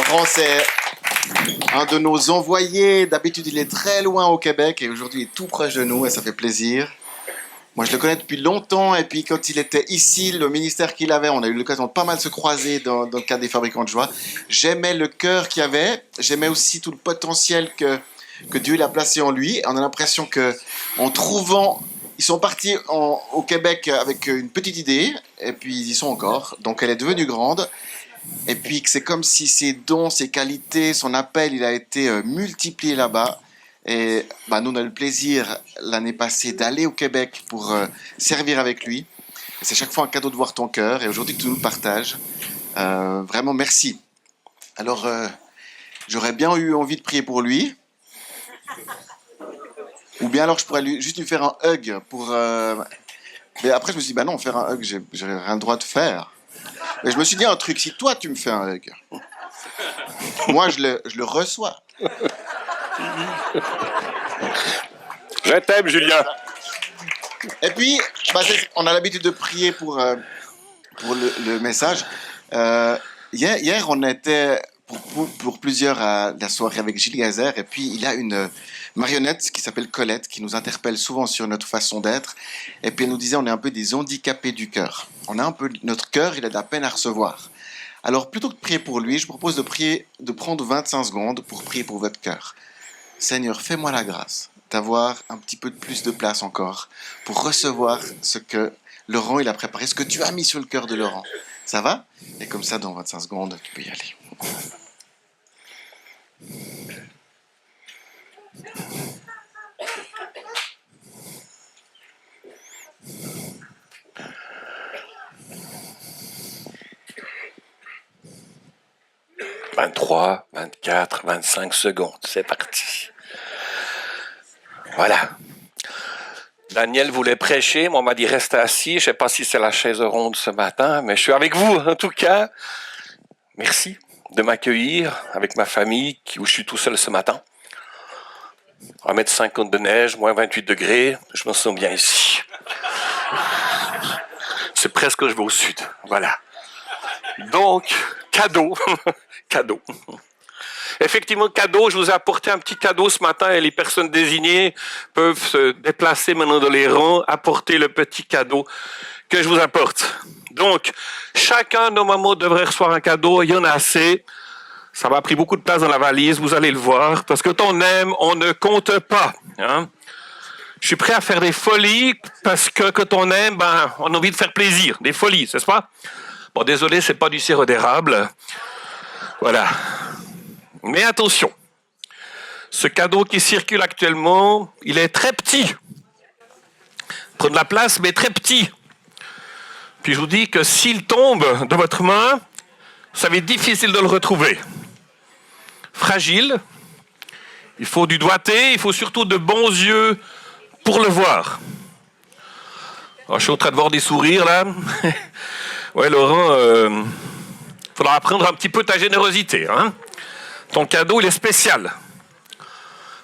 Laurent, c'est un de nos envoyés. D'habitude, il est très loin au Québec et aujourd'hui, il est tout proche de nous et ça fait plaisir. Moi, je le connais depuis longtemps et puis quand il était ici, le ministère qu'il avait, on a eu l'occasion de pas mal se croiser dans le cadre des Fabricants de joie. J'aimais le cœur qu'il avait, j'aimais aussi tout le potentiel que Dieu l'a placé en lui. On a l'impression que, en trouvant, ils sont partis au Québec avec une petite idée et puis ils y sont encore. Donc, elle est devenue grande. Et puis c'est comme si ses dons, ses qualités, son appel, il a été multiplié là-bas. Et nous, on a eu le plaisir l'année passée d'aller au Québec pour servir avec lui. Et c'est chaque fois un cadeau de voir ton cœur. Et aujourd'hui, tu nous le partages. Vraiment, merci. Alors, j'aurais bien eu envie de prier pour lui. Ou bien alors, je pourrais juste lui faire un hug. Mais après, je me suis dit, non, faire un hug, j'ai rien le droit de faire. Mais je me suis dit un truc, si toi, tu me fais un hug, moi, je le reçois. Je t'aime, Julien. Et puis, on a l'habitude de prier pour le message. Hier, on était pour plusieurs à la soirée avec Gilles Gazer, et puis il a une marionnette qui s'appelle Colette, qui nous interpelle souvent sur notre façon d'être. Et puis elle nous disait, on est un peu des handicapés du cœur. Notre cœur, il a de la peine à recevoir. Alors, plutôt que de prier pour lui, je vous propose de prendre 25 secondes pour prier pour votre cœur. Seigneur, fais-moi la grâce d'avoir un petit peu de plus de place encore pour recevoir ce que Laurent il a préparé, ce que tu as mis sur le cœur de Laurent. Ça va? Et comme ça, dans 25 secondes, tu peux y aller. « 23, 24, 25 secondes, c'est parti. Voilà. Daniel voulait prêcher, moi on m'a dit reste assis. Je ne sais pas si c'est la chaise ronde ce matin, mais je suis avec vous en tout cas. Merci de m'accueillir avec ma famille où je suis tout seul ce matin. 1,50 m de neige, moins 28 degrés, je me sens bien ici. C'est presque je vais au sud, voilà. Donc, cadeau, cadeau. Effectivement, cadeau, je vous ai apporté un petit cadeau ce matin et les personnes désignées peuvent se déplacer maintenant dans les rangs, apporter le petit cadeau que je vous apporte. Donc, chacun normalement devrait recevoir un cadeau, il y en a assez. Ça m'a pris beaucoup de place dans la valise, vous allez le voir, parce que quand on aime, on ne compte pas. Hein? Je suis prêt à faire des folies parce que quand on aime, on a envie de faire plaisir, des folies, c'est pas? Bon, désolé, c'est pas du sirop d'érable. Voilà. Mais attention, ce cadeau qui circule actuellement, il est très petit. Prend de la place, mais très petit. Puis je vous dis que s'il tombe dans votre main, ça va être difficile de le retrouver. Fragile, il faut du doigté, il faut surtout de bons yeux pour le voir. Alors, je suis en train de voir des sourires là. Ouais, Laurent, faudra apprendre un petit peu ta générosité. Hein? Ton cadeau, il est spécial.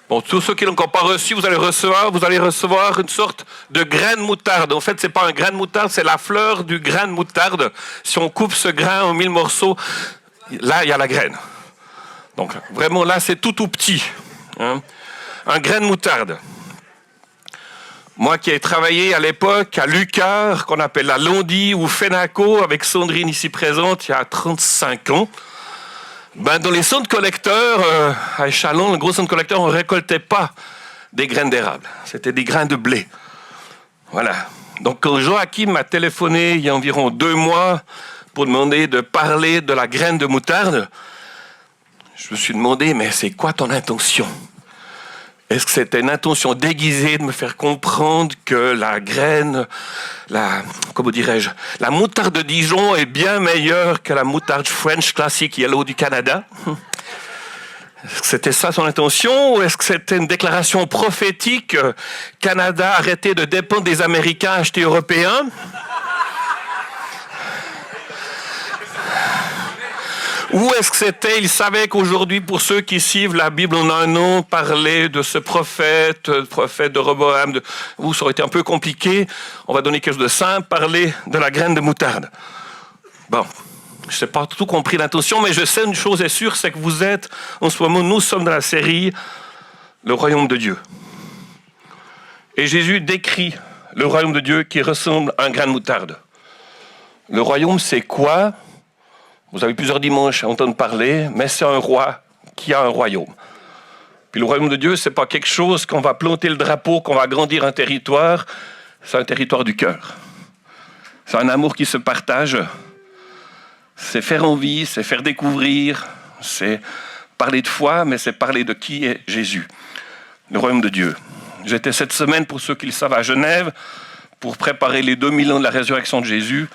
Bon, tous ceux qui ne l'ont encore pas reçu, vous allez recevoir une sorte de grain de moutarde. En fait, c'est pas un grain de moutarde, c'est la fleur du grain de moutarde. Si on coupe ce grain en 1000 morceaux, là, il y a la graine. Donc, vraiment, là, c'est tout petit. Hein? Un grain de moutarde. Moi qui ai travaillé à l'époque à Lucar, qu'on appelle la Londi ou Fenaco, avec Sandrine ici présente, il y a 35 ans, dans les centres collecteurs, à Échalon, le gros centre collecteur, on ne récoltait pas des graines d'érable. C'était des grains de blé. Voilà. Donc quand Joachim m'a téléphoné il y a environ 2 mois pour demander de parler de la graine de moutarde, je me suis demandé, mais c'est quoi ton intention ? Est-ce que c'était une intention déguisée de me faire comprendre que la graine, la moutarde de Dijon est bien meilleure que la moutarde French classique yellow du Canada? Est-ce que c'était ça son intention ou est-ce que c'était une déclaration prophétique? Canada, arrêtez de dépendre des Américains, achetez européens? Ou est-ce que c'était, il savait qu'aujourd'hui, pour ceux qui suivent la Bible, on a un nom, parler de ce prophète de Roboam, où ça aurait été un peu compliqué, on va donner quelque chose de simple, parler de la graine de moutarde. Bon, Je n'ai pas tout compris l'intention, mais je sais une chose est sûre, c'est que vous êtes, en ce moment, nous sommes dans la série Le Royaume de Dieu. Et Jésus décrit le Royaume de Dieu qui ressemble à un grain de moutarde. Le Royaume, c'est quoi? Vous avez plusieurs dimanches à entendre parler, mais c'est un roi qui a un royaume. Puis le Royaume de Dieu, ce n'est pas quelque chose qu'on va planter le drapeau, qu'on va agrandir un territoire, c'est un territoire du cœur. C'est un amour qui se partage. C'est faire envie, c'est faire découvrir, c'est parler de foi, mais c'est parler de qui est Jésus, le royaume de Dieu. J'étais cette semaine, pour ceux qui le savent, à Genève, pour préparer les 2000 ans de la résurrection de Jésus.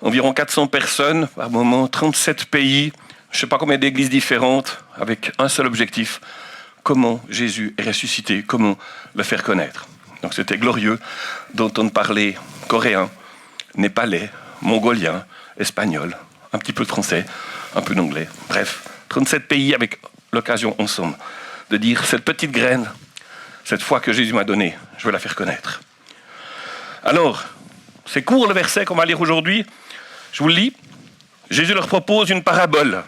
Environ 400 personnes, par moment, 37 pays, je ne sais pas combien d'églises différentes, avec un seul objectif, comment Jésus est ressuscité, comment le faire connaître. Donc c'était glorieux d'entendre parler coréen, népalais, mongolien, espagnol, un petit peu de français, un peu d'anglais. Bref, 37 pays avec l'occasion ensemble de dire cette petite graine, cette foi que Jésus m'a donnée, je veux la faire connaître. Alors, c'est court le verset qu'on va lire aujourd'hui. Je vous le lis. Jésus leur propose une parabole.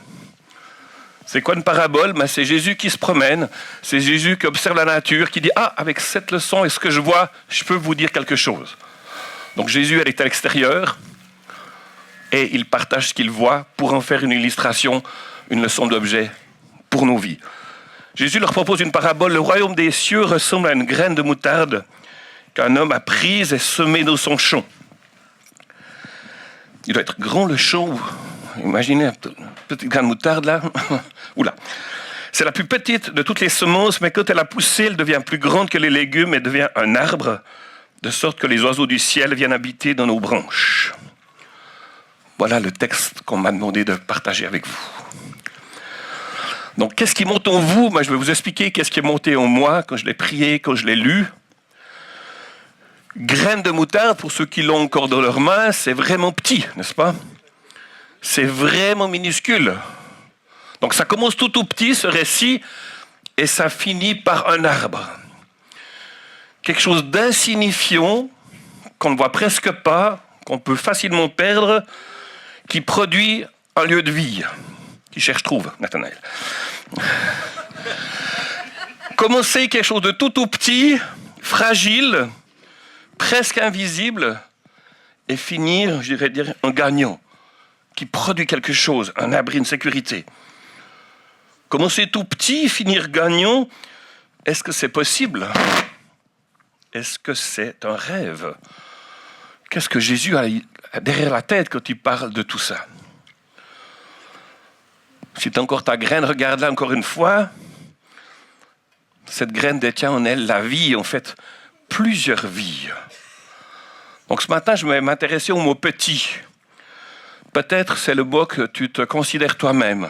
C'est quoi une parabole? C'est Jésus qui se promène, c'est Jésus qui observe la nature, qui dit « Ah, avec cette leçon et ce que je vois, je peux vous dire quelque chose. » Donc Jésus, elle est à l'extérieur, et il partage ce qu'il voit pour en faire une illustration, une leçon d'objet pour nos vies. Jésus leur propose une parabole. Le royaume des cieux ressemble à une graine de moutarde qu'un homme a prise et semée dans son champ. Il doit être grand le champ. Imaginez une petite graine de moutarde là. Oula. C'est la plus petite de toutes les semences, mais quand elle a poussé, elle devient plus grande que les légumes et devient un arbre, de sorte que les oiseaux du ciel viennent habiter dans nos branches. Voilà le texte qu'on m'a demandé de partager avec vous. Donc, qu'est-ce qui monte en vous? Je vais vous expliquer qu'est-ce qui est monté en moi quand je l'ai prié, quand je l'ai lu. Graine de moutarde, pour ceux qui l'ont encore dans leurs mains, c'est vraiment petit, n'est-ce pas? C'est vraiment minuscule. Donc, ça commence tout petit, ce récit, et ça finit par un arbre. Quelque chose d'insignifiant, qu'on ne voit presque pas, qu'on peut facilement perdre, qui produit un lieu de vie. Qui cherche trouve, Nathanaël. Commencer quelque chose de tout petit, fragile, presque invisible, et finir, je dirais dire, en gagnant, qui produit quelque chose, un abri, une sécurité. Commencer tout petit, finir gagnant, est-ce que c'est possible? Est-ce que c'est un rêve? Qu'est-ce que Jésus a derrière la tête quand il parle de tout ça? Si tu as encore ta graine, regarde-la encore une fois. Cette graine détient en elle la vie, en fait, plusieurs vies. Donc ce matin, je vais m'intéresser au mot « petit ». Peut-être c'est le mot que tu te considères toi-même.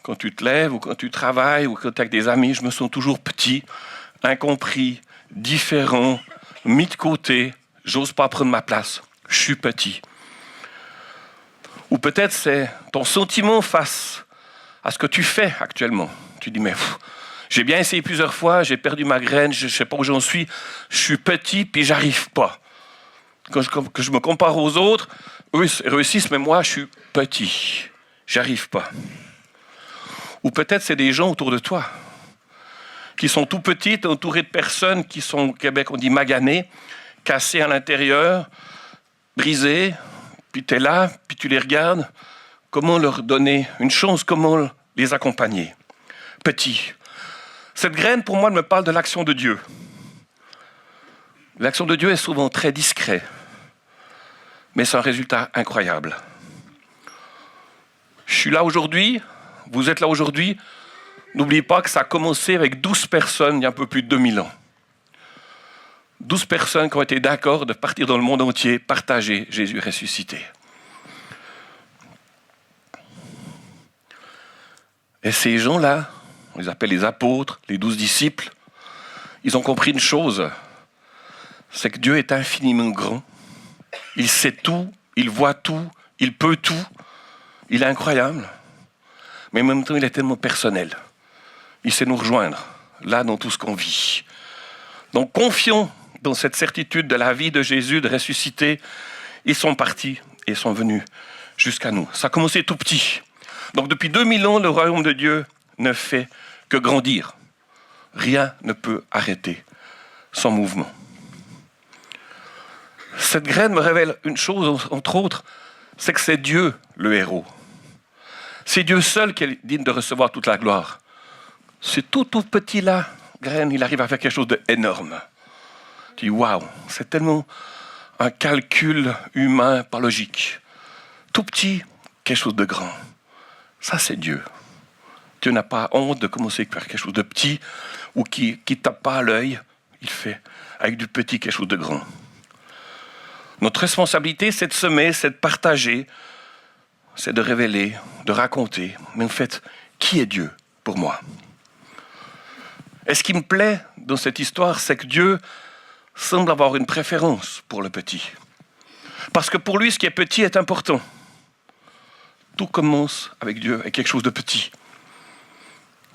Quand tu te lèves ou quand tu travailles ou quand tu es avec des amis, je me sens toujours petit, incompris, différent, mis de côté, j'ose pas prendre ma place, je suis petit. Ou peut-être c'est ton sentiment face à ce que tu fais actuellement. Tu dis, mais j'ai bien essayé plusieurs fois, j'ai perdu ma graine, je ne sais pas où j'en suis, je suis petit, puis j'arrive pas. Quand je me compare aux autres, eux réussissent, mais moi, je suis petit, j'arrive pas. Ou peut-être c'est des gens autour de toi qui sont tout petits, entourés de personnes qui sont, au Québec, on dit maganées, cassées à l'intérieur, brisées, puis tu es là, puis tu les regardes. Comment leur donner une chance? Comment les accompagner? Petit. Cette graine, pour moi, elle me parle de l'action de Dieu. L'action de Dieu est souvent très discrète, mais c'est un résultat incroyable. Je suis là aujourd'hui, vous êtes là aujourd'hui. N'oubliez pas que ça a commencé avec 12 personnes il y a un peu plus de 2000 ans. 12 personnes qui ont été d'accord de partir dans le monde entier, partager Jésus ressuscité. Et ces gens-là, on les appelle les apôtres, les 12 disciples, ils ont compris une chose, c'est que Dieu est infiniment grand. Il sait tout, il voit tout, il peut tout. Il est incroyable. Mais en même temps, il est tellement personnel. Il sait nous rejoindre, là, dans tout ce qu'on vit. Donc, confions dans cette certitude de la vie de Jésus, de ressusciter. Ils sont partis et sont venus jusqu'à nous. Ça a commencé tout petit. Donc depuis 2000 ans, le royaume de Dieu ne fait que grandir. Rien ne peut arrêter son mouvement. Cette graine me révèle une chose, entre autres, c'est que c'est Dieu le héros. C'est Dieu seul qui est digne de recevoir toute la gloire. C'est tout petit là, graine, il arrive à faire quelque chose d'énorme. Tu dis, waouh, c'est tellement un calcul humain, pas logique. Tout petit, quelque chose de grand. Ça, c'est Dieu. Dieu n'a pas honte de commencer par quelque chose de petit ou qui ne tape pas à l'œil. Il fait avec du petit quelque chose de grand. Notre responsabilité, c'est de semer, c'est de partager, c'est de révéler, de raconter. Mais en fait, qui est Dieu pour moi? Et ce qui me plaît dans cette histoire, c'est que Dieu semble avoir une préférence pour le petit. Parce que pour lui, ce qui est petit est important. Tout commence avec Dieu, avec quelque chose de petit.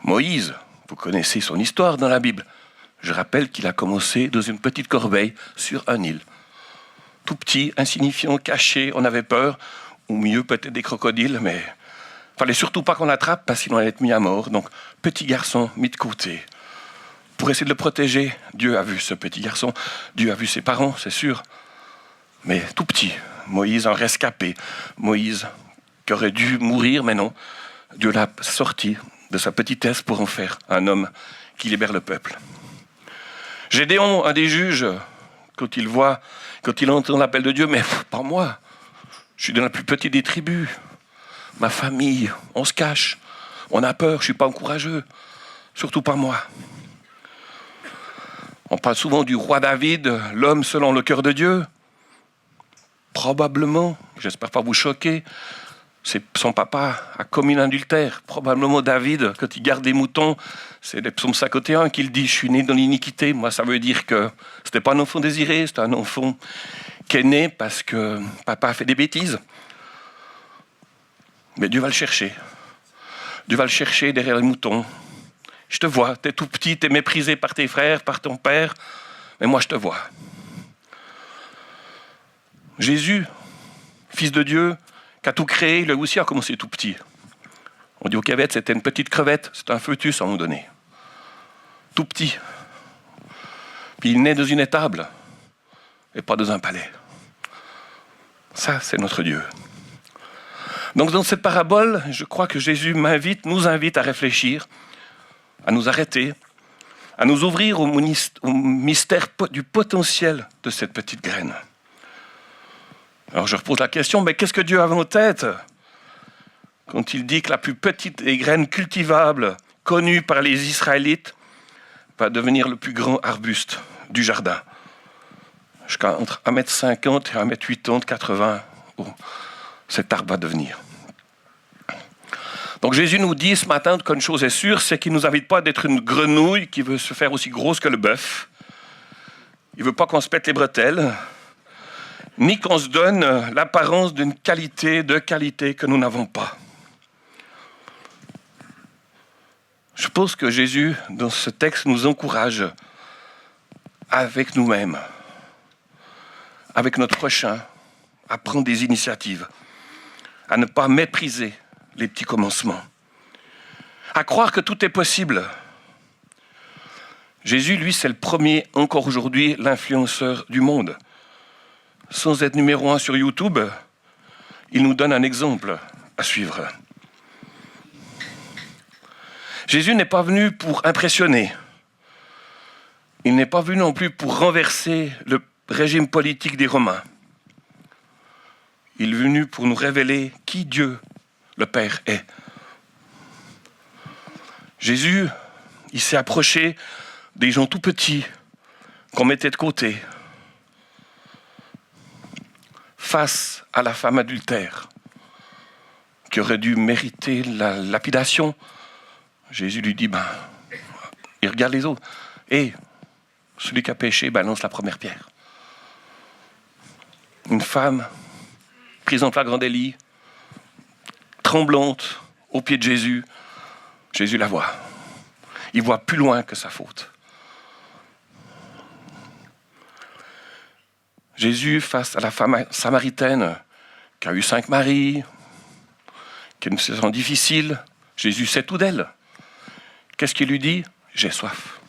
Moïse, vous connaissez son histoire dans la Bible. Je rappelle qu'il a commencé dans une petite corbeille sur un île. Tout petit, insignifiant, caché, on avait peur, ou mieux peut-être des crocodiles, mais il ne fallait surtout pas qu'on l'attrape parce qu'il allait être mis à mort. Donc, petit garçon mis de côté. Pour essayer de le protéger, Dieu a vu ce petit garçon, Dieu a vu ses parents, c'est sûr, mais tout petit. Moïse en rescapé, Moïse qui aurait dû mourir, mais non. Dieu l'a sorti de sa petitesse pour en faire un homme qui libère le peuple. Gédéon, un des juges, quand il entend l'appel de Dieu, mais pas moi, je suis dans la plus petite des tribus, ma famille, on se cache, on a peur, je ne suis pas courageux, surtout pas moi. On parle souvent du roi David, l'homme selon le cœur de Dieu. Probablement, j'espère pas vous choquer, son papa a commis l'adultère. Probablement David, quand il garde des moutons, c'est les psaumes 51 qu'il dit « Je suis né dans l'iniquité ». Moi, ça veut dire que c'était pas un enfant désiré, c'était un enfant qui est né parce que papa a fait des bêtises. Mais Dieu va le chercher. Dieu va le chercher derrière les moutons. Je te vois, t'es tout petit, t'es méprisé par tes frères, par ton père, mais moi je te vois. Jésus, fils de Dieu, qui a tout créé, lui aussi a commencé tout petit. On dit au Québec, c'était une petite crevette, c'était un fœtus à un moment donné. Tout petit. Puis il naît dans une étable, et pas dans un palais. Ça, c'est notre Dieu. Donc dans cette parabole, je crois que Jésus nous invite à réfléchir, à nous arrêter, à nous ouvrir au mystère du potentiel de cette petite graine. Alors je repose la question, mais qu'est-ce que Dieu avait en tête quand il dit que la plus petite des graines cultivables, connue par les Israélites, va devenir le plus grand arbuste du jardin? Jusqu'à entre 1,50 m et 1,80 m, 80, cet arbre va devenir. Donc Jésus nous dit ce matin qu'une chose est sûre, c'est qu'il ne nous invite pas d'être une grenouille qui veut se faire aussi grosse que le bœuf. Il ne veut pas qu'on se pète les bretelles, ni qu'on se donne l'apparence d'une qualité que nous n'avons pas. Je pense que Jésus, dans ce texte, nous encourage avec nous-mêmes, avec notre prochain, à prendre des initiatives, à ne pas mépriser les petits commencements, à croire que tout est possible. Jésus, lui, c'est le premier, encore aujourd'hui, l'influenceur du monde. Sans être numéro 1 sur YouTube, il nous donne un exemple à suivre. Jésus n'est pas venu pour impressionner. Il n'est pas venu non plus pour renverser le régime politique des Romains. Il est venu pour nous révéler qui Dieu, le Père, est. Jésus, il s'est approché des gens tout petits qu'on mettait de côté. Face à la femme adultère qui aurait dû mériter la lapidation, Jésus lui dit, il regarde les autres. Et celui qui a péché balance la première pierre. Une femme prise en flagrant délit, tremblante aux pieds de Jésus. Jésus la voit. Il voit plus loin que sa faute. Jésus, face à la femme samaritaine qui a eu 5 maris, qui a une saison difficile. Jésus sait tout d'elle. Qu'est-ce qu'il lui dit? J'ai soif.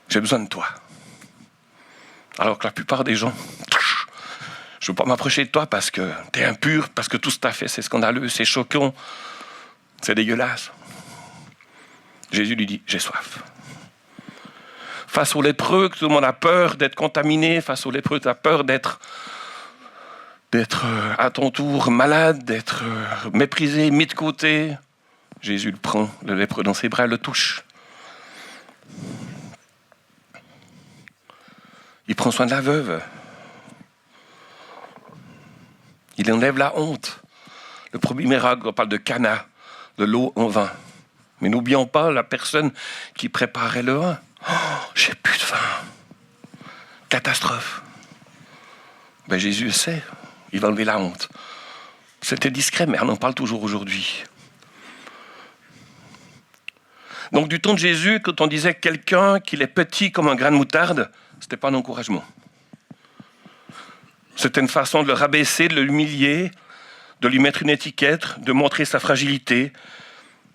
J'ai besoin de toi. Alors que la plupart des gens, je ne veux pas m'approcher de toi parce que tu es impur, parce que tout ce que tu as fait, c'est scandaleux, c'est choquant, c'est dégueulasse. Jésus lui dit, j'ai soif. Face aux lépreux, tout le monde a peur d'être contaminé. Face aux lépreux, tu as peur d'être à ton tour malade, d'être méprisé, mis de côté. Jésus le prend, le lépreux dans ses bras, le touche. Il prend soin de la veuve. Il enlève la honte. Le premier miracle, on parle de Cana, de l'eau en vin. Mais n'oublions pas la personne qui préparait le vin. Oh, j'ai plus de vin. Catastrophe. Ben, Jésus sait, il va enlever la honte. C'était discret, mais on en parle toujours aujourd'hui. Donc du temps de Jésus, quand on disait quelqu'un qu'il est petit comme un grain de moutarde, ce n'était pas un encouragement. C'était une façon de le rabaisser, de l'humilier, de lui mettre une étiquette, de montrer sa fragilité,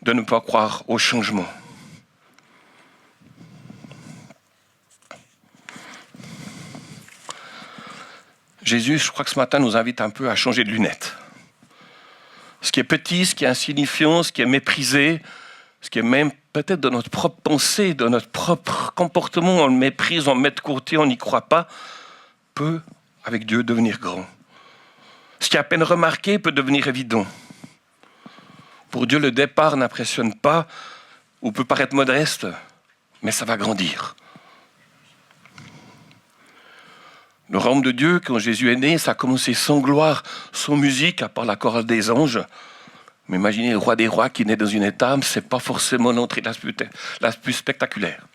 de ne pas croire au changement. Jésus, je crois que ce matin, nous invite un peu à changer de lunettes. Ce qui est petit, ce qui est insignifiant, ce qui est méprisé, ce qui est même peut-être de notre propre pensée, de notre propre comportement, on le méprise, on le met de côté, on n'y croit pas, peut, avec Dieu, devenir grand. Ce qui est à peine remarqué peut devenir évident. Pour Dieu, le départ n'impressionne pas ou peut paraître modeste, mais ça va grandir. Le royaume de Dieu, quand Jésus est né, ça a commencé sans gloire, sans musique, à part la chorale des anges. Mais imaginez le roi des rois qui naît dans une étable, ce n'est pas forcément l'entrée la plus spectaculaire.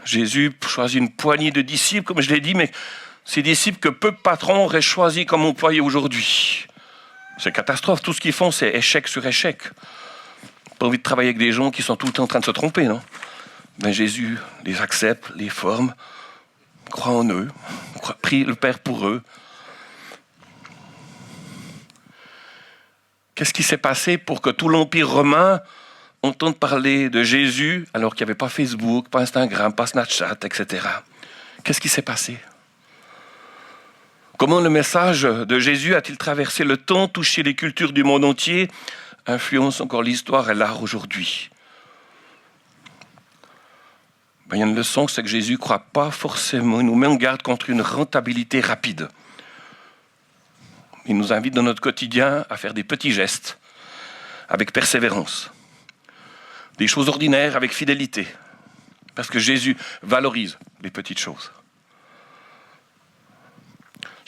Jésus choisit une poignée de disciples, comme je l'ai dit, mais ces disciples que peu de patrons auraient choisi comme employés aujourd'hui. C'est catastrophe, tout ce qu'ils font, c'est échec sur échec. Pas envie de travailler avec des gens qui sont tout le temps en train de se tromper, non? Mais Jésus les accepte, les forme, croit en eux, prie le Père pour eux. Qu'est-ce qui s'est passé pour que tout l'Empire romain entende parler de Jésus alors qu'il n'y avait pas Facebook, pas Instagram, pas Snapchat, etc. Qu'est-ce qui s'est passé? Comment le message de Jésus a-t-il traversé le temps, touché les cultures du monde entier, influence encore l'histoire et l'art aujourd'hui? Il y a une leçon, c'est que Jésus ne croit pas forcément, il nous met en garde contre une rentabilité rapide. Il nous invite dans notre quotidien à faire des petits gestes avec persévérance, des choses ordinaires avec fidélité, parce que Jésus valorise les petites choses.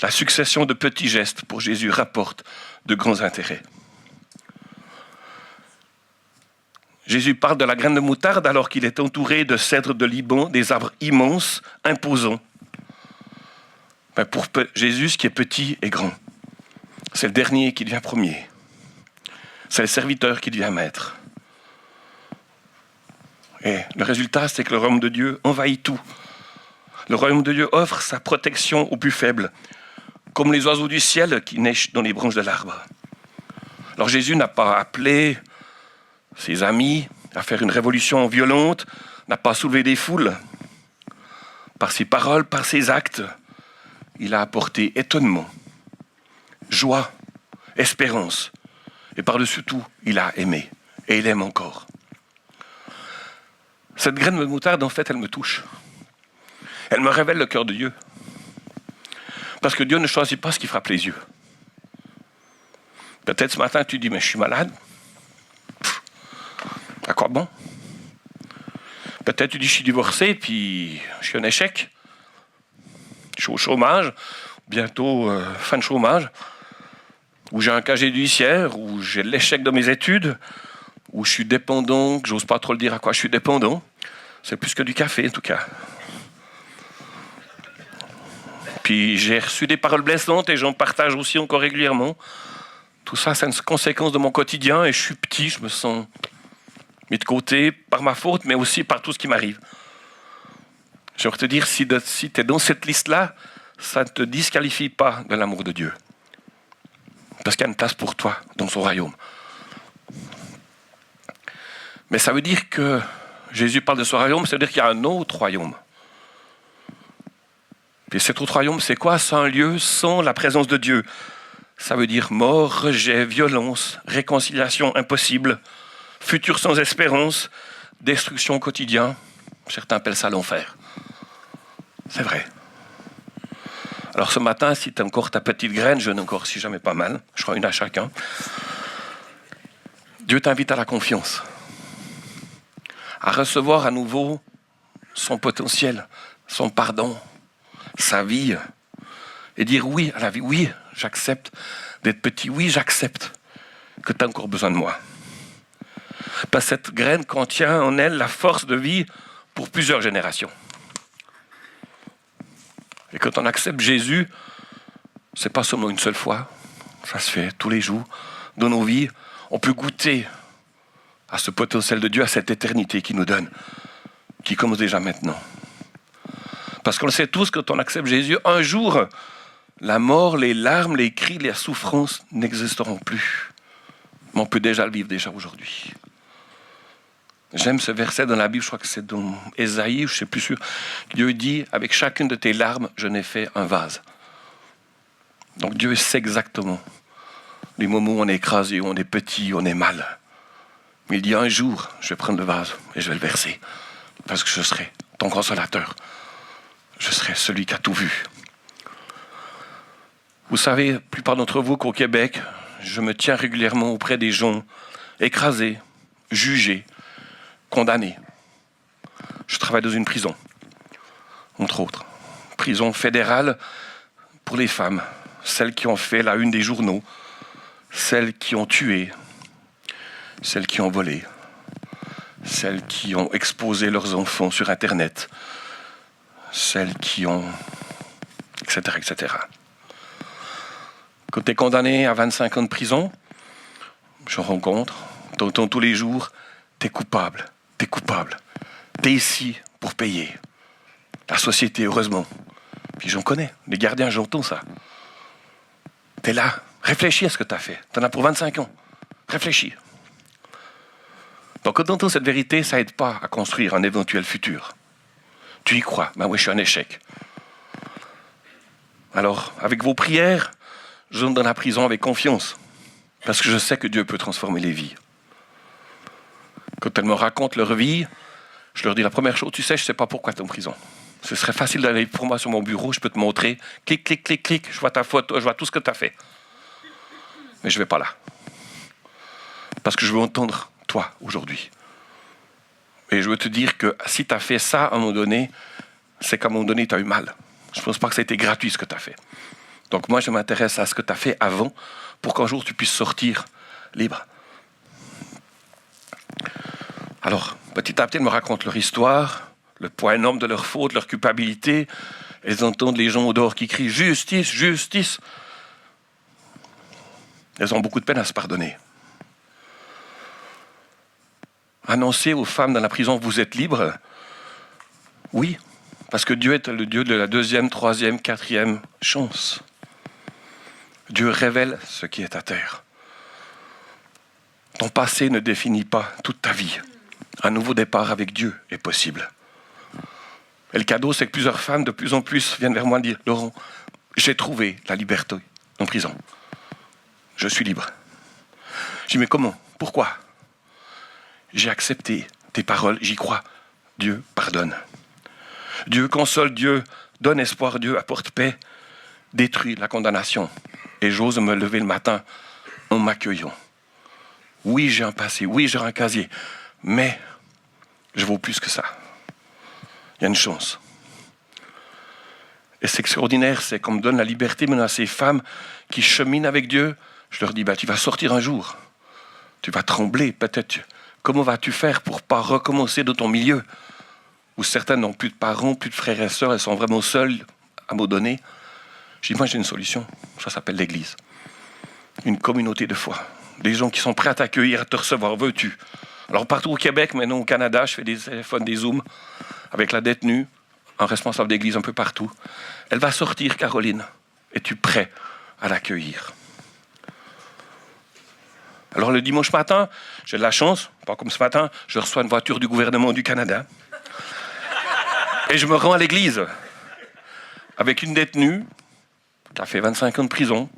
La succession de petits gestes pour Jésus rapporte de grands intérêts. Jésus parle de la graine de moutarde alors qu'il est entouré de cèdres de Liban, des arbres immenses, imposants. Mais pour Jésus, ce qui est petit est grand. C'est le dernier qui devient premier. C'est le serviteur qui devient maître. Et le résultat, c'est que le royaume de Dieu envahit tout. Le royaume de Dieu offre sa protection aux plus faibles, comme les oiseaux du ciel qui naissent dans les branches de l'arbre. Alors Jésus n'a pas appelé ses amis à faire une révolution violente, n'a pas soulevé des foules. Par ses paroles, par ses actes, il a apporté étonnement, joie, espérance. Et par-dessus tout, il a aimé. Et il aime encore. Cette graine de moutarde, en fait, elle me touche. Elle me révèle le cœur de Dieu. Parce que Dieu ne choisit pas ce qui frappe les yeux. Peut-être ce matin, tu dis, mais je suis malade. À quoi bon? Peut-être tu dis, je suis divorcé, puis je suis un échec. Je suis au chômage, bientôt fin de chômage, ou j'ai un casier judiciaire, ou j'ai l'échec de mes études, ou je suis dépendant, que j'ose pas trop le dire à quoi je suis dépendant. C'est plus que du café, en tout cas. Puis j'ai reçu des paroles blessantes et j'en partage aussi encore régulièrement. Tout ça, c'est une conséquence de mon quotidien et je suis petit, je me sens mis de côté par ma faute, mais aussi par tout ce qui m'arrive. J'aimerais te dire, si tu es dans cette liste-là, ça ne te disqualifie pas de l'amour de Dieu. Parce qu'il y a une place pour toi dans son royaume. Mais ça veut dire que Jésus parle de son royaume, ça veut dire qu'il y a un autre royaume. Et cet autre royaume, c'est quoi? C'est un lieu sans la présence de Dieu. Ça veut dire mort, rejet, violence, réconciliation impossible, futur sans espérance, destruction au quotidien. Certains appellent ça l'enfer. C'est vrai. Alors ce matin, si tu as encore ta petite graine, je n'ai encore si jamais pas mal, je crois une à chacun, Dieu t'invite à la confiance, à recevoir à nouveau son potentiel, son pardon, sa vie, et dire oui à la vie. Oui, j'accepte d'être petit. Oui, j'accepte que tu as encore besoin de moi. Parce que cette graine contient en elle la force de vie pour plusieurs générations. Et quand on accepte Jésus, c'est pas seulement une seule fois, ça se fait tous les jours dans nos vies. On peut goûter à ce potentiel de Dieu, à cette éternité qu'il nous donne, qui commence déjà maintenant. Parce qu'on le sait tous, quand on accepte Jésus, un jour, la mort, les larmes, les cris, les souffrances n'existeront plus. Mais on peut déjà le vivre déjà aujourd'hui. J'aime ce verset dans la Bible, je crois que c'est dans Ésaïe, je ne sais plus sûr. Dieu dit, avec chacune de tes larmes, je n'ai fait un vase. Donc Dieu sait exactement les moments où on est écrasé, où on est petit, où on est mal. Mais il dit, un jour, je vais prendre le vase et je vais le verser. Parce que je serai ton consolateur. Je serai celui qui a tout vu. Vous savez, la plupart d'entre vous qu'au Québec, je me tiens régulièrement auprès des gens écrasés, jugés, condamnés. Je travaille dans une prison, entre autres. Prison fédérale pour les femmes, celles qui ont fait la une des journaux, celles qui ont tué, celles qui ont volé, celles qui ont exposé leurs enfants sur Internet, celles qui ont... etc., etc. Quand tu es condamné à 25 ans de prison, je rencontre, t'entends tous les jours, t'es coupable, t'es ici pour payer. La société, heureusement. Puis j'en connais, les gardiens, j'entends ça. T'es là, réfléchis à ce que t'as fait. T'en as pour 25 ans. Réfléchis. Donc quand t'entends cette vérité, ça aide pas à construire un éventuel futur. Tu y crois, ben oui, je suis un échec. Alors, avec vos prières, j'entre dans la prison avec confiance. Parce que je sais que Dieu peut transformer les vies. Quand elles me racontent leur vie, je leur dis la première chose, tu sais, je ne sais pas pourquoi tu es en prison. Ce serait facile d'aller pour moi sur mon bureau, je peux te montrer, clic, clic, clic, clic, je vois ta photo, je vois tout ce que tu as fait. Mais je ne vais pas là. Parce que je veux entendre toi aujourd'hui. Et je veux te dire que si tu as fait ça à un moment donné, c'est qu'à un moment donné, tu as eu mal. Je ne pense pas que ça a été gratuit ce que tu as fait. Donc moi, je m'intéresse à ce que tu as fait avant pour qu'un jour tu puisses sortir libre. Alors, petit à petit, elles me racontent leur histoire, le poids énorme de leurs fautes, leur culpabilité. Elles entendent les gens au dehors qui crient « Justice, justice !» Elles ont beaucoup de peine à se pardonner. Annoncer aux femmes dans la prison « Vous êtes libres ?» Oui, parce que Dieu est le Dieu de la deuxième, troisième, quatrième chance. Dieu révèle ce qui est à terre. Ton passé ne définit pas toute ta vie. Un nouveau départ avec Dieu est possible. Et le cadeau, c'est que plusieurs femmes, de plus en plus, viennent vers moi et dire « Laurent, j'ai trouvé la liberté en prison. Je suis libre. » Je dis « Mais comment? Pourquoi? » J'ai accepté tes paroles, j'y crois. Dieu pardonne. Dieu console, Dieu donne espoir, Dieu apporte paix, détruit la condamnation. Et j'ose me lever le matin en m'accueillant. Oui, j'ai un passé, oui, j'ai un casier, mais je vaux plus que ça. Il y a une chance. Et c'est extraordinaire, c'est qu'on me donne la liberté maintenant à ces femmes qui cheminent avec Dieu. Je leur dis, tu vas sortir un jour. Tu vas trembler, peut-être. Comment vas-tu faire pour ne pas recommencer dans ton milieu où certaines n'ont plus de parents, plus de frères et sœurs, elles sont vraiment seules à me donner. Je dis, moi j'ai une solution, ça s'appelle l'Église. Une communauté de foi. Des gens qui sont prêts à t'accueillir, à te recevoir, veux-tu? Alors partout au Québec, maintenant au Canada, je fais des téléphones, des Zooms avec la détenue, un responsable d'église un peu partout. Elle va sortir, Caroline. Es-tu prêt à l'accueillir? Alors le dimanche matin, j'ai de la chance, pas comme ce matin, je reçois une voiture du gouvernement du Canada. Et je me rends à l'église avec une détenue qui a fait 25 ans de prison,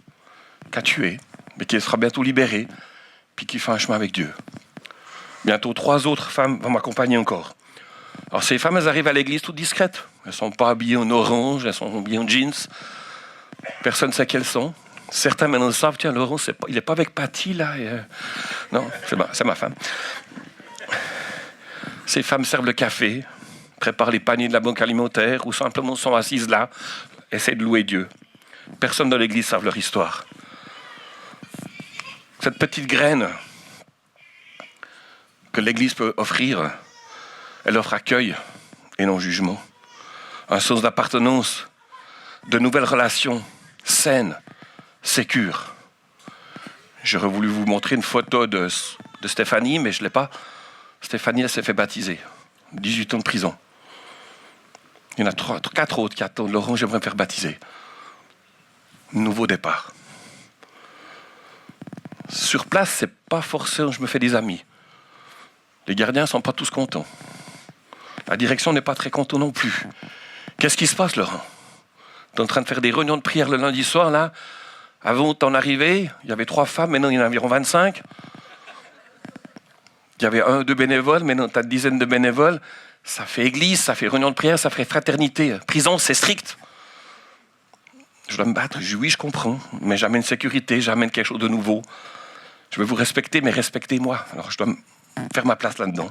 qui a tué, mais qui sera bientôt libérée, puis qui fait un chemin avec Dieu. Bientôt 3 autres femmes vont m'accompagner encore. Alors ces femmes, elles arrivent à l'église toutes discrètes. Elles ne sont pas habillées en orange, elles sont habillées en jeans. Personne ne sait qui elles sont. Certains maintenant le savent, tiens, Laurent, il n'est pas avec Patty, là. Non, c'est ma femme. Ces femmes servent le café, préparent les paniers de la banque alimentaire, ou simplement sont assises là, essaient de louer Dieu. Personne dans l'église ne savent leur histoire. Cette petite graine que l'église peut offrir, elle offre accueil et non jugement. Un sens d'appartenance, de nouvelles relations saines, sécures. J'aurais voulu vous montrer une photo de Stéphanie, mais je ne l'ai pas. Stéphanie, elle s'est fait baptiser. 18 ans de prison. Il y en a 4 autres qui attendent. Laurent, j'aimerais me faire baptiser. Nouveau départ. Sur place, c'est pas forcément je me fais des amis. Les gardiens ne sont pas tous contents. La direction n'est pas très contente non plus. Qu'est-ce qui se passe, Laurent? Tu es en train de faire des réunions de prière le lundi soir, là. Avant d'en arriver, il y avait 3 femmes, maintenant il y en a environ 25. Il y avait 1 ou 2 bénévoles, maintenant tu as une dizaine de bénévoles. Ça fait église, ça fait réunion de prière, ça fait fraternité. Prison, c'est strict. Je dois me battre, oui, je comprends, mais j'amène sécurité, j'amène quelque chose de nouveau. Je veux vous respecter, mais respectez-moi. Alors je dois faire ma place là-dedans.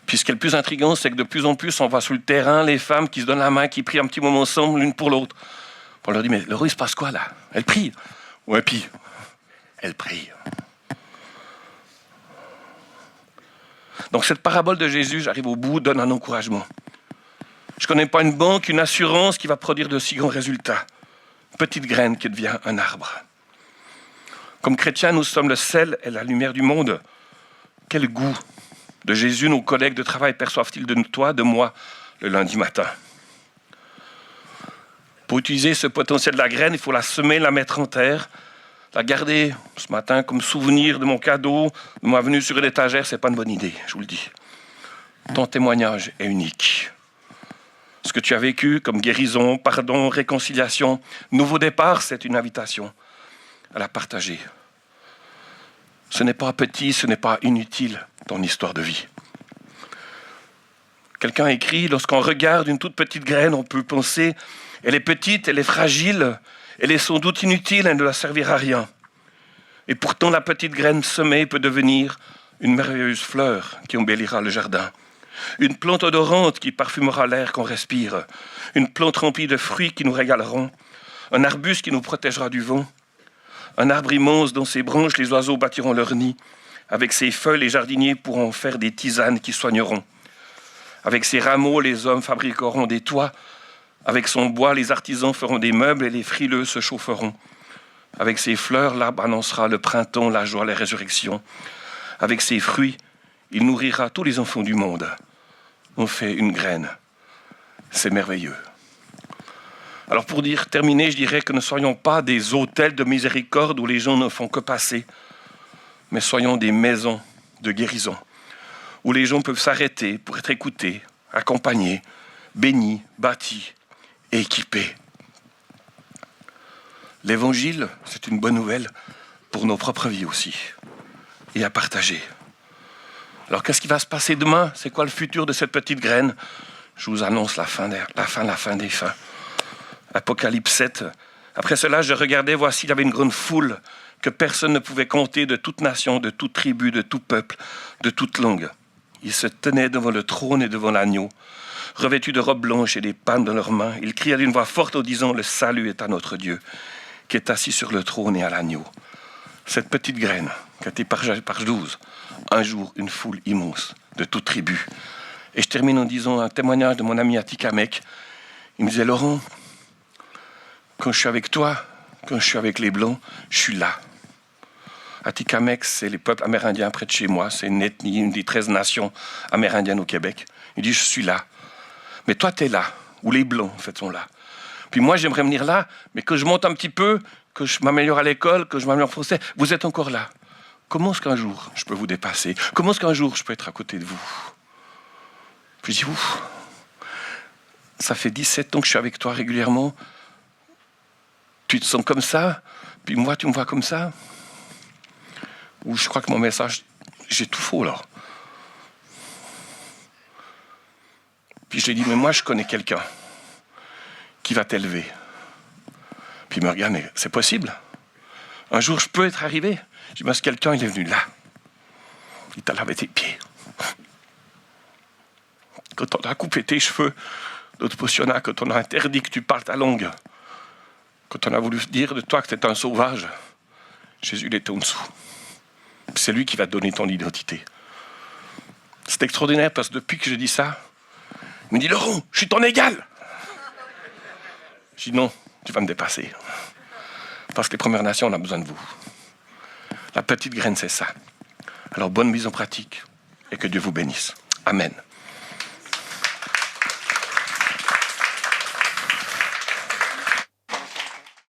Puis ce qui est le plus intriguant, c'est que de plus en plus, on voit sur le terrain les femmes qui se donnent la main, qui prient un petit moment ensemble, l'une pour l'autre. On leur dit, mais Laurent, il se passe quoi là? Elle prie. Ouais, puis, elle prie. Donc cette parabole de Jésus, j'arrive au bout, donne un encouragement. Je ne connais pas une banque, une assurance qui va produire de si grands résultats. Une petite graine qui devient un arbre. Comme chrétiens, nous sommes le sel et la lumière du monde. Quel goût de Jésus nos collègues de travail perçoivent-ils de toi, de moi, le lundi matin? Pour utiliser ce potentiel de la graine, il faut la semer, la mettre en terre, la garder ce matin comme souvenir de mon cadeau, de ma venue sur une étagère, c'est pas une bonne idée, je vous le dis. Ton témoignage est unique. Ce que tu as vécu comme guérison, pardon, réconciliation, nouveau départ, c'est une invitation à la partager. Ce n'est pas petit, ce n'est pas inutile, ton histoire de vie. Quelqu'un écrit, lorsqu'on regarde une toute petite graine, on peut penser, elle est petite, elle est fragile, elle est sans doute inutile, elle ne doit servir à rien. Et pourtant, la petite graine semée peut devenir une merveilleuse fleur qui embellira le jardin. Une plante odorante qui parfumera l'air qu'on respire. Une plante remplie de fruits qui nous régaleront. Un arbuste qui nous protégera du vent. Un arbre immense dont ses branches les oiseaux bâtiront leur nid. Avec ses feuilles, les jardiniers pourront faire des tisanes qui soigneront. Avec ses rameaux, les hommes fabriqueront des toits. Avec son bois, les artisans feront des meubles et les frileux se chaufferont. Avec ses fleurs, l'arbre annoncera le printemps, la joie, la résurrection. Avec ses fruits, il nourrira tous les enfants du monde. On fait une graine. C'est merveilleux. Alors pour terminer, je dirais que ne soyons pas des hôtels de miséricorde où les gens ne font que passer, mais soyons des maisons de guérison, où les gens peuvent s'arrêter pour être écoutés, accompagnés, bénis, bâtis et équipés. L'évangile, c'est une bonne nouvelle pour nos propres vies aussi, et à partager. Alors qu'est-ce qui va se passer demain? C'est quoi le futur de cette petite graine? Je vous annonce la fin des fins. Apocalypse 7. Après cela, je regardais, voici, il y avait une grande foule que personne ne pouvait compter, de toute nation, de toute tribu, de tout peuple, de toute langue. Ils se tenaient devant le trône et devant l'agneau, revêtus de robes blanches et des pannes dans leurs mains. Ils criaient d'une voix forte en disant, le salut est à notre Dieu, qui est assis sur le trône et à l'agneau. Cette petite graine, qui a été partagée par 12, un jour, une foule immense de toute tribu. Et je termine en disant un témoignage de mon ami Atikamek. Il me disait, Laurent, quand je suis avec toi, quand je suis avec les Blancs, je suis là. Atikamek, c'est les peuples amérindiens près de chez moi. C'est une ethnie, une des 13 nations amérindiennes au Québec. Il dit, je suis là. Mais toi, tu es là, ou les blancs, en fait, sont là. Puis moi, j'aimerais venir là, mais que je monte un petit peu, que je m'améliore à l'école, que je m'améliore en français. Vous êtes encore là. Comment est-ce qu'un jour, je peux vous dépasser? Comment est-ce qu'un jour, je peux être à côté de vous? Puis je dis, ouf, ça fait 17 ans que je suis avec toi régulièrement. Tu te sens comme ça, puis moi, tu me vois comme ça. Ou je crois que mon message, j'ai tout faux, là. Puis je lui ai dit, mais moi, je connais quelqu'un qui va t'élever. Puis il me regarde, mais c'est possible? Un jour, je peux être arrivé? Je dis, mais ce quelqu'un, il est venu là. Il t'a lavé tes pieds. Quand on a coupé tes cheveux, d'autres positionnats, quand on a interdit que tu parles ta langue, quand on a voulu dire de toi que tu étais un sauvage, Jésus, il était en dessous. C'est lui qui va te donner ton identité. C'est extraordinaire parce que depuis que je dis ça, il me dit, Laurent, je suis ton égal. Je dis, non, tu vas me dépasser. Parce que les Premières Nations, on a besoin de vous. La petite graine, c'est ça. Alors, bonne mise en pratique et que Dieu vous bénisse. Amen.